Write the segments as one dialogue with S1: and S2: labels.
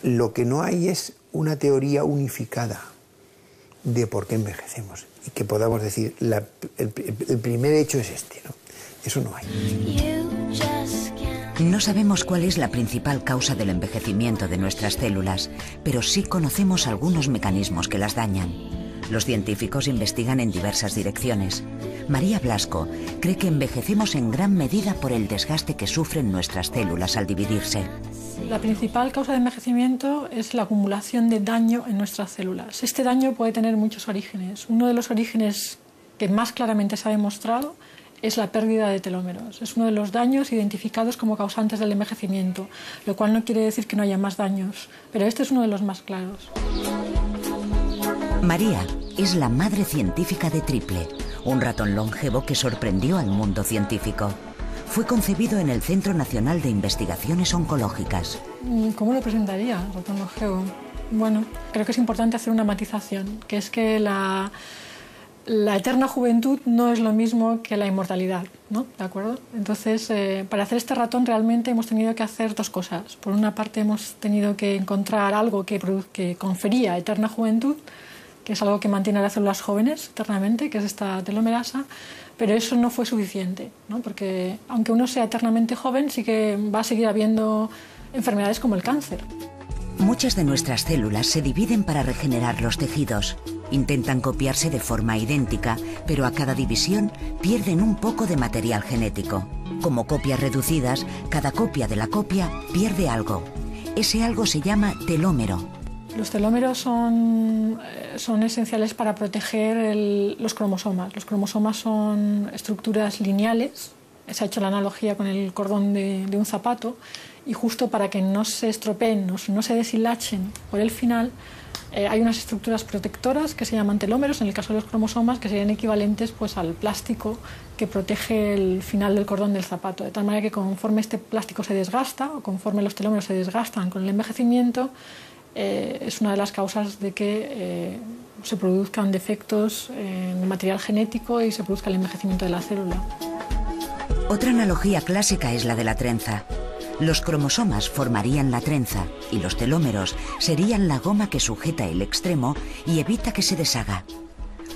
S1: Lo que no hay es una teoría unificada de por qué envejecemos y que podamos decir, el primer hecho es este, ¿no? Eso no hay.
S2: No sabemos cuál es la principal causa del envejecimiento de nuestras células, pero sí conocemos algunos mecanismos que las dañan. Los científicos investigan en diversas direcciones. María Blasco cree que envejecemos en gran medida por el desgaste que sufren nuestras células al dividirse.
S3: La principal causa de envejecimiento es la acumulación de daño en nuestras células. Este daño puede tener muchos orígenes. Uno de los orígenes que más claramente se ha demostrado es la pérdida de telómeros. Es uno de los daños identificados como causantes del envejecimiento, lo cual no quiere decir que no haya más daños, pero este es uno de los más claros.
S2: María es la madre científica de Triple, un ratón longevo que sorprendió al mundo científico. Fue concebido en el Centro Nacional de Investigaciones Oncológicas.
S3: ¿Cómo lo presentaría, ratón longevo? Bueno, creo que es importante hacer una matización, que es que la eterna juventud no es lo mismo que la inmortalidad, ¿no? ¿De acuerdo? Entonces, para hacer este ratón realmente hemos tenido que hacer dos cosas. Por una parte hemos tenido que encontrar algo que confería eterna juventud, que es algo que mantiene a las células jóvenes eternamente, que es esta telomerasa, pero eso no fue suficiente, ¿no? Porque aunque uno sea eternamente joven, sí que va a seguir habiendo enfermedades como el cáncer.
S2: Muchas de nuestras células se dividen para regenerar los tejidos. Intentan copiarse de forma idéntica, pero a cada división pierden un poco de material genético. Como copias reducidas, cada copia de la copia pierde algo. Ese algo se llama telómero.
S3: Los telómeros son esenciales para proteger los cromosomas. Los cromosomas son estructuras lineales. Se ha hecho la analogía con el cordón de un zapato, y justo para que no se estropeen, no se deshilachen por el final, hay unas estructuras protectoras que se llaman telómeros, en el caso de los cromosomas, que serían equivalentes pues, al plástico que protege el final del cordón del zapato. De tal manera que conforme este plástico se desgasta, o conforme los telómeros se desgastan con el envejecimiento, es una de las causas de que se produzcan defectos en el material genético y se produzca el envejecimiento de la célula.
S2: Otra analogía clásica es la de la trenza. Los cromosomas formarían la trenza y los telómeros serían la goma que sujeta el extremo y evita que se deshaga.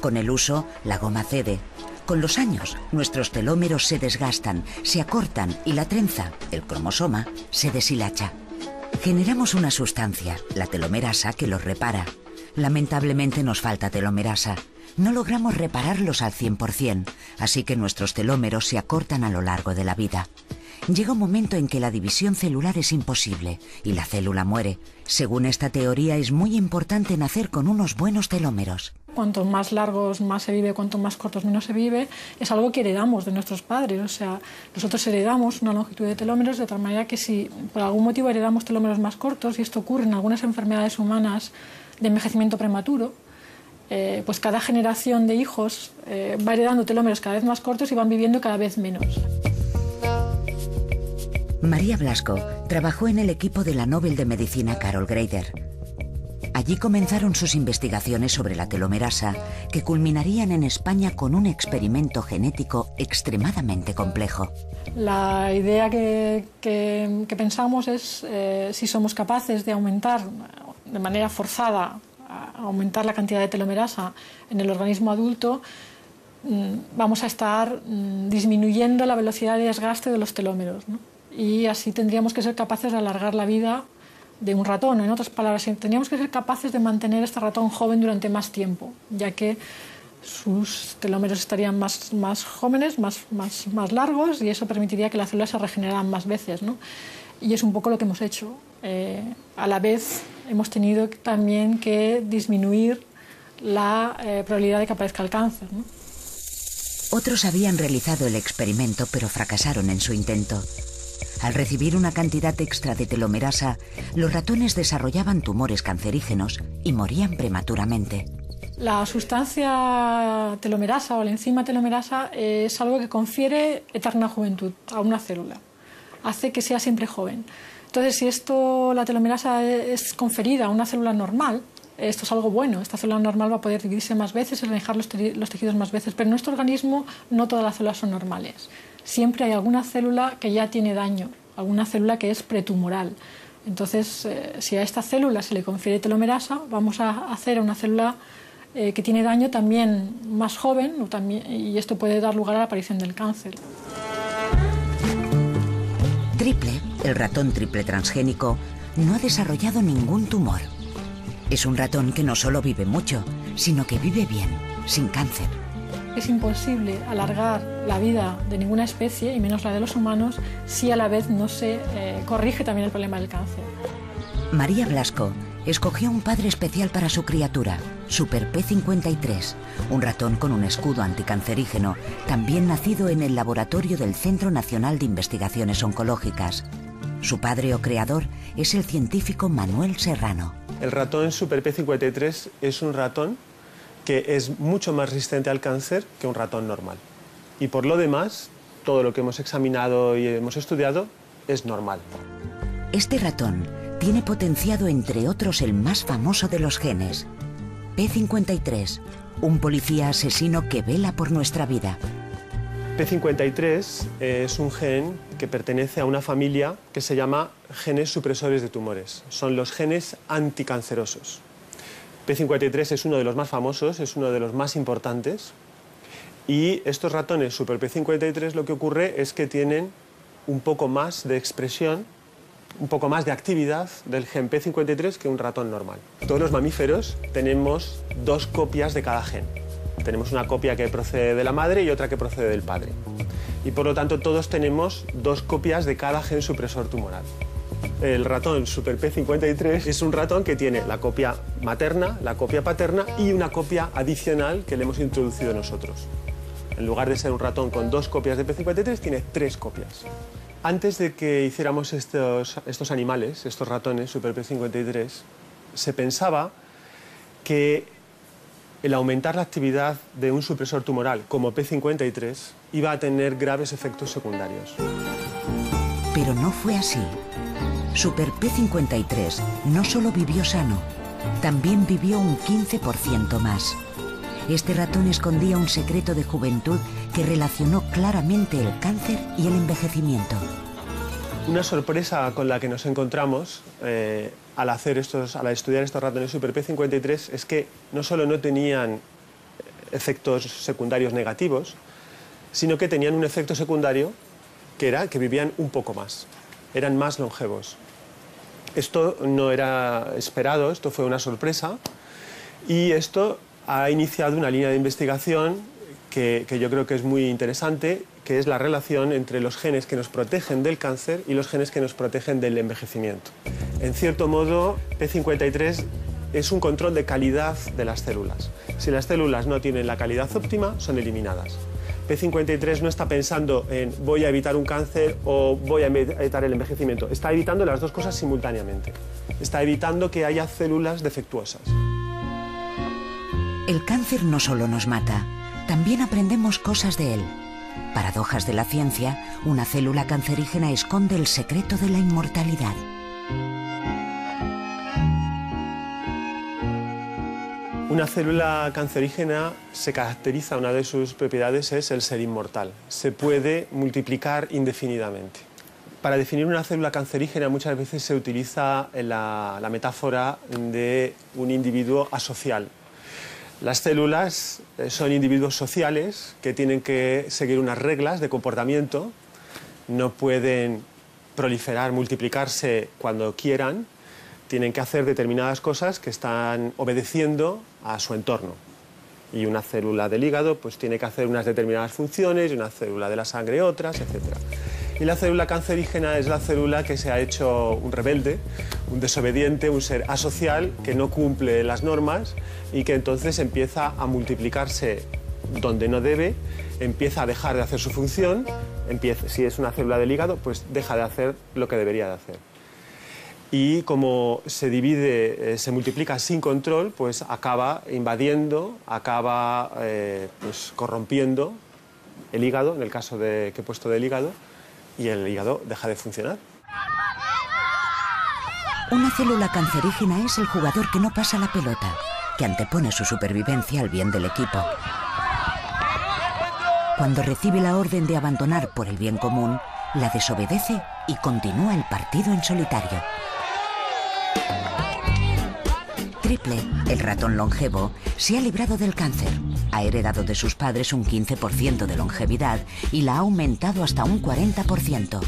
S2: Con el uso, la goma cede. Con los años, nuestros telómeros se desgastan, se acortan y la trenza, el cromosoma, se deshilacha. Generamos una sustancia, la telomerasa, que los repara. Lamentablemente nos falta telomerasa. No logramos repararlos al 100%, así que nuestros telómeros se acortan a lo largo de la vida. Llega un momento en que la división celular es imposible y la célula muere. Según esta teoría, es muy importante nacer con unos buenos telómeros.
S3: Cuanto más largos más se vive, cuanto más cortos menos se vive, es algo que heredamos de nuestros padres. O sea, nosotros heredamos una longitud de telómeros de tal manera que si por algún motivo heredamos telómeros más cortos, y esto ocurre en algunas enfermedades humanas de envejecimiento prematuro, pues cada generación de hijos va heredando telómeros cada vez más cortos y van viviendo cada vez menos.
S2: María Blasco trabajó en el equipo de la Nobel de Medicina Carol Greider. Allí comenzaron sus investigaciones sobre la telomerasa, que culminarían en España con un experimento genético extremadamente complejo.
S3: La idea que pensamos es si somos capaces de aumentar de manera forzada, aumentar la cantidad de telomerasa en el organismo adulto, vamos a estar disminuyendo la velocidad de desgaste de los telómeros, ¿no? Y así tendríamos que ser capaces de alargar la vida de un ratón. En otras palabras, tendríamos que ser capaces de mantener a este ratón joven durante más tiempo, ya que sus telómeros estarían más jóvenes, más largos, y eso permitiría que las células se regeneraran más veces, ¿no? Y es un poco lo que hemos hecho. A la vez hemos tenido también que disminuir la probabilidad de que aparezca el cáncer, ¿no?
S2: Otros habían realizado el experimento, pero fracasaron en su intento. Al recibir una cantidad extra de telomerasa, los ratones desarrollaban tumores cancerígenos y morían prematuramente.
S3: La sustancia telomerasa o la enzima telomerasa es algo que confiere eterna juventud a una célula. Hace que sea siempre joven. Entonces, si la telomerasa es conferida a una célula normal, esto es algo bueno. Esta célula normal va a poder dividirse más veces y renegar los tejidos más veces. Pero en nuestro organismo no todas las células son normales. Siempre hay alguna célula que ya tiene daño, alguna célula que es pretumoral. Entonces, si a esta célula se le confiere telomerasa, vamos a hacer una célula que tiene daño también más joven, y esto puede dar lugar a la aparición del cáncer.
S2: Triple, el ratón triple transgénico, no ha desarrollado ningún tumor. Es un ratón que no solo vive mucho, sino que vive bien, sin cáncer.
S3: Es imposible alargar la vida de ninguna especie, y menos la de los humanos, si a la vez no se corrige también el problema del cáncer.
S2: María Blasco escogió un padre especial para su criatura, Super P53, un ratón con un escudo anticancerígeno, también nacido en el laboratorio del Centro Nacional de Investigaciones Oncológicas. Su padre o creador es el científico Manuel Serrano.
S4: El ratón Super P53 es un ratón que es mucho más resistente al cáncer que un ratón normal. Y por lo demás, todo lo que hemos examinado y hemos estudiado es normal.
S2: Este ratón tiene potenciado, entre otros, el más famoso de los genes, P53, un policía asesino que vela por nuestra vida.
S4: P53 es un gen que pertenece a una familia que se llama genes supresores de tumores. Son los genes anticancerosos. P53 es uno de los más famosos, es uno de los más importantes. Y estos ratones Super P53 lo que ocurre es que tienen un poco más de expresión, un poco más de actividad del gen P53 que un ratón normal. Todos los mamíferos tenemos dos copias de cada gen. Tenemos una copia que procede de la madre y otra que procede del padre. Y por lo tanto todos tenemos dos copias de cada gen supresor tumoral. El ratón Super P53 es un ratón que tiene la copia materna, la copia paterna y una copia adicional que le hemos introducido nosotros. En lugar de ser un ratón con dos copias de P53, tiene tres copias. Antes de que hiciéramos estos animales, estos ratones Super P53, se pensaba que el aumentar la actividad de un supresor tumoral como P53 iba a tener graves efectos secundarios.
S2: Pero no fue así. Super P53 no solo vivió sano, también vivió un 15% más. Este ratón escondía un secreto de juventud que relacionó claramente el cáncer y el envejecimiento.
S4: Una sorpresa con la que nos encontramos al estudiar estos ratones Super P53 es que no solo no tenían efectos secundarios negativos, sino que tenían un efecto secundario que era que vivían un poco más, eran más longevos. Esto no era esperado, esto fue una sorpresa, y esto ha iniciado una línea de investigación que yo creo que es muy interesante, que es la relación entre los genes que nos protegen del cáncer y los genes que nos protegen del envejecimiento. En cierto modo, P53 es un control de calidad de las células. Si las células no tienen la calidad óptima, son eliminadas. P53 no está pensando en voy a evitar un cáncer o voy a evitar el envejecimiento. Está evitando las dos cosas simultáneamente. Está evitando que haya células defectuosas.
S2: El cáncer no solo nos mata, también aprendemos cosas de él. Paradojas de la ciencia, una célula cancerígena esconde el secreto de la inmortalidad.
S4: Una célula cancerígena se caracteriza, una de sus propiedades es el ser inmortal. Se puede multiplicar indefinidamente. Para definir una célula cancerígena muchas veces se utiliza la metáfora de un individuo asocial. Las células son individuos sociales que tienen que seguir unas reglas de comportamiento, no pueden proliferar, multiplicarse cuando quieran, tienen que hacer determinadas cosas que están obedeciendo a su entorno. Y una célula del hígado pues tiene que hacer unas determinadas funciones, y una célula de la sangre otras, etc. Y la célula cancerígena es la célula que se ha hecho un rebelde, un desobediente, un ser asocial que no cumple las normas y que entonces empieza a multiplicarse donde no debe, empieza a dejar de hacer su función, si es una célula del hígado, pues deja de hacer lo que debería de hacer. Y como se divide, se multiplica sin control, pues acaba invadiendo, acaba pues corrompiendo el hígado, en el caso que he puesto del hígado, y el hígado deja de funcionar.
S2: Una célula cancerígena es el jugador que no pasa la pelota, que antepone su supervivencia al bien del equipo. Cuando recibe la orden de abandonar por el bien común, la desobedece y continúa el partido en solitario. Triple, el ratón longevo, se ha librado del cáncer. Ha heredado de sus padres un 15% de longevidad y la ha aumentado hasta un 40%.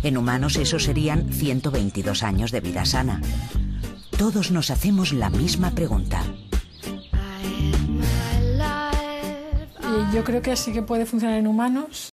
S2: En humanos eso serían 122 años de vida sana. Todos nos hacemos la misma pregunta.
S3: Yo creo que sí que puede funcionar en humanos